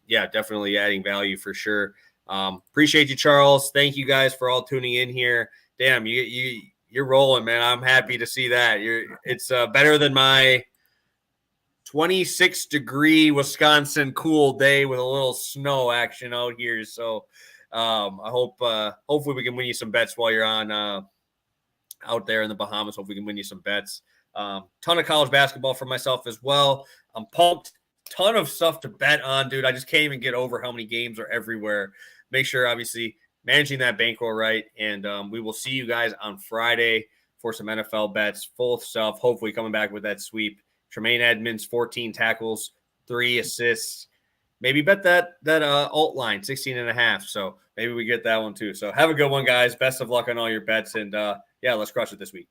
Yeah, definitely adding value for sure. Appreciate you, Charles. Thank you guys for all tuning in here. Damn, you're rolling, man. I'm happy to see that. It's better than my 26-degree Wisconsin cool day with a little snow action out here. So I hope hopefully we can win you some bets while you're on out there in the Bahamas. Hope we can win you some bets. Ton of college basketball for myself as well. I'm pumped. Ton of stuff to bet on, dude. I just can't even get over how many games are everywhere. Make sure, obviously, managing that bankroll right. And we will see you guys on Friday for some NFL bets, full stuff. Hopefully coming back with that sweep. Tremaine Edmonds, 14 tackles, 3 assists. Maybe bet that alt line, 16.5. So maybe we get that one too. So have a good one, guys. Best of luck on all your bets. And yeah, let's crush it this week.